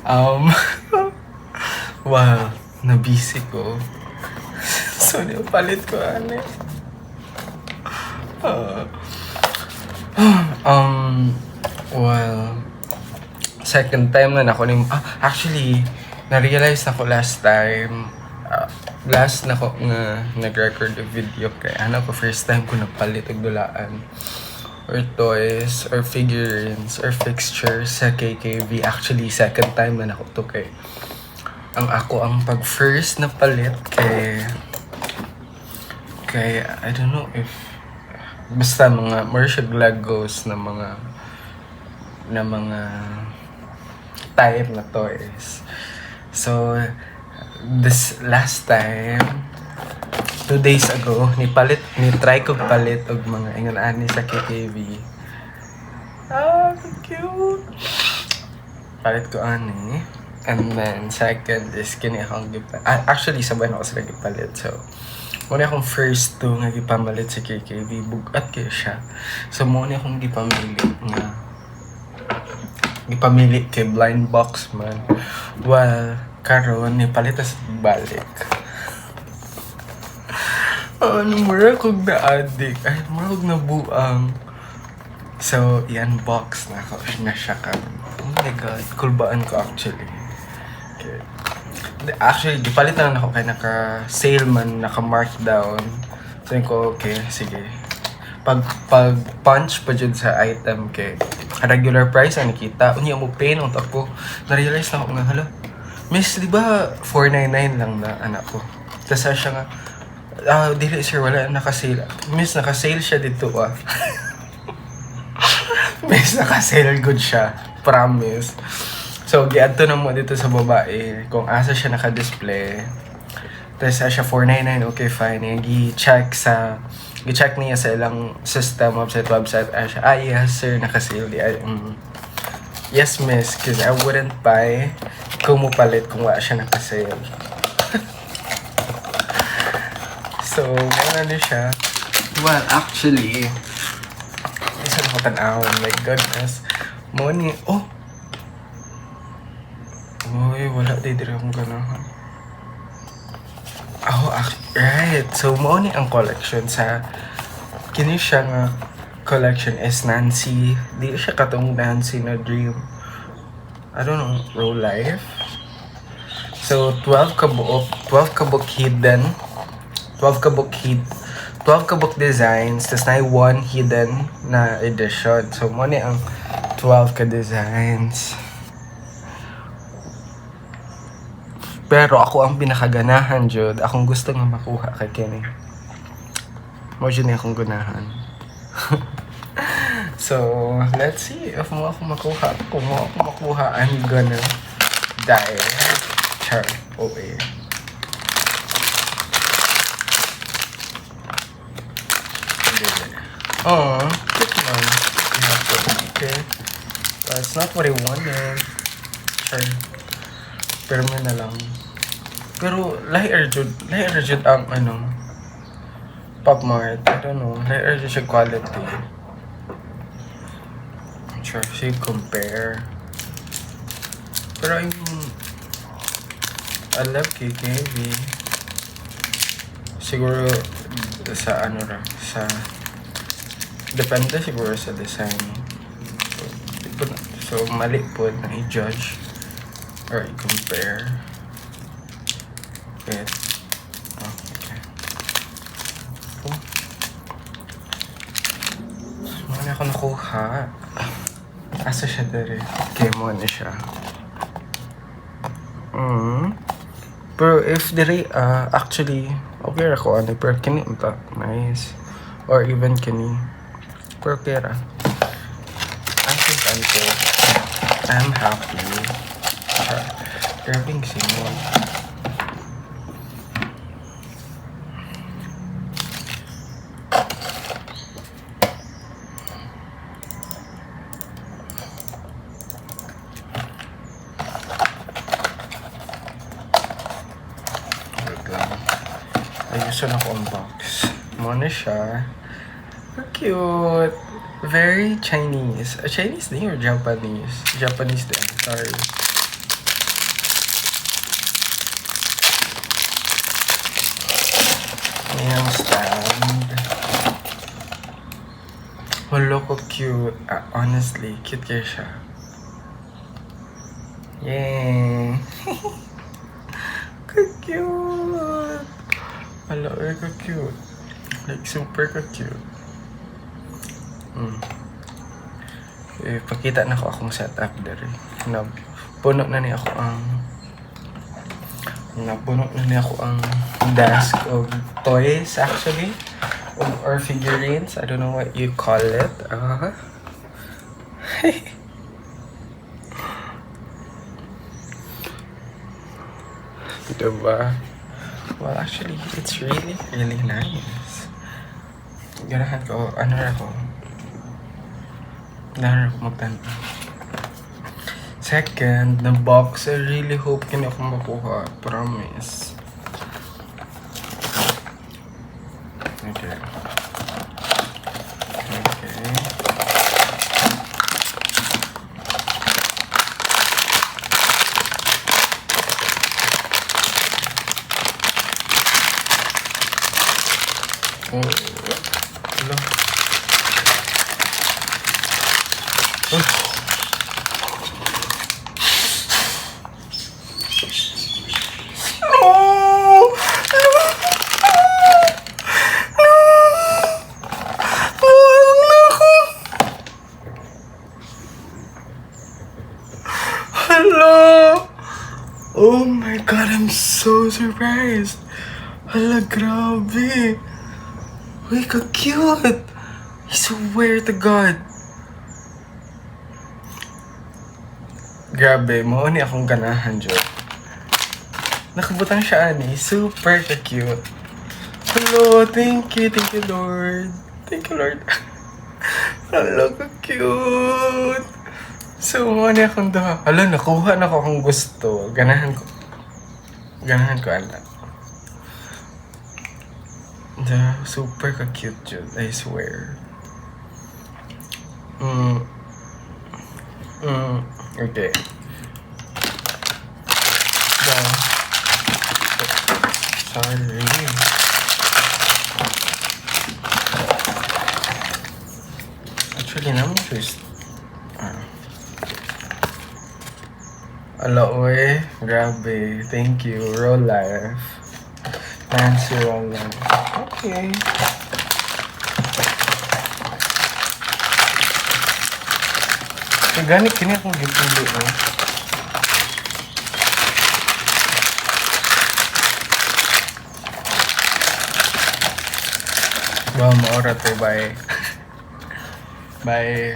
Um, wow, nabisi ko. So, palit ko, ano. Uh, well, second time na ako actually, na-realize na ko last time, last na ko nga nag-record yung video kay ano ko, first time ko nagpalit og dulaan or toys or figurines or fixtures sa KKV. Actually, second time na ako to kay ang pag first na palit kay I don't know if basta mga Marshall Legos na mga type na toys. So this last time 2 days ago ni try ko palit og mga ingon ani sa KKV. Cute. Palit ko ani. And then second is kini akong actually sabay na ako sila gipalit. So muna akong first to nga gipamalit sa KKV, bugat kayo siya. So muna akong gipamili kay blind box man. Well, karon ni palit sa balik. Mura kong na-addict. Ay, mura kong nabuang. So, i-unbox na ako na siya karon. Oh my god, kulbaan ko actually. Okay. Actually, gipalit na ako kay naka-sale man, naka-markdown. So, yun ko, okay, sige. Pag punch pa dyan sa item kay regular price ang nakita. Unya mo pay nung tako. Na-realize na ako nga, hala, miss, di ba 499 lang na anak ko? Tapos siya nga, dili sir, wala naka-sale. Miss, naka-sale siya dito Miss, naka-sale good siya. Promise. So, giadto na mo dito sa babae kung asa siya naka-display. Tapos siya 499, okay fine. Gi-check niya sa ilang system, website. Siya, yes sir, naka-sale. Yes miss, cause I wouldn't buy kung mupalit kung wala siya naka-sale. So, gano'n na siya. Well, actually, isa na ko tanawin. My goodness. Money. Uy, wala din akong ganahan. Right. So, money ang collection sa kini siya nga collection is Nancy. Di siya katong Nancy na Dream. I don't know, Roll Life. So, 12 kabuk hidden. 12 kabuk designs, tas na 1 hidden na edition. So, money ang 12 ka designs. Pero ako ang pinakaganahan, Jud. Akong gusto nga makuha kay Kenny. Mo dyan akong ganahan. So, let's see if mo ako makuha. Kung mo ako makuha, I'm gonna die. Char. Okay. Oh, good one. Okay. That's not what I wanted. Sure. Pero may na lang. Pero, lahi jud ang Pop Mart. I don't know. Lahi jud siya quality. Sure, she compare. Pero I love KKV. Siguro, sa depende siguro sa design. So mali po na i-judge or i-compare it. Okay. Muna ako nakuha. Asa siya dere? Okay, muna siya. Pero if dere, actually, okay ako pero kini unta. Nice. Or even kini. Pero pera. I think I'm happy. Grabbing single. Ayusin ako unbox. Muna siya. Cute. Very Chinese. A Chinese name or Japanese? Japanese din. Sorry. Ayan, stand. Wala ko cute. Honestly, cute kayo siya. Yay! Cute! Wala, ka cute. Like, super ka-cute. Pakita na ko akong setup dere. Napuno na niya ako ang desk of toys actually. Or figurines. I don't know what you call it. Diba? Well, actually, it's really, really nice. Ganahan ko, Ganahan ako magtanda. Second, na box, I really hope kini ako makuha. Promise. Okay. Oh, hello. Hello! Oh my god, I'm so surprised! Hala, grabe! Uy, ka-cute! I swear to God! Grabe, mauni akong ganahan, Jo. Nakabutang siya, ani. Super ka-cute. Hello, thank you, Lord. Thank you, Lord. Hala, ka-cute! So, mauni akong daha. Hala, nakuha na ko akong gusto. Ganahan ko, anak. Super ka-cute, Jude. I swear. Okay. Sorry. Actually, naman first. Ala, oy. Grabe. Thank you. Roll life. Nancy Roll life. Okay. Ganit kini akong gipili, eh. Wow, maura to. Bye. Bye.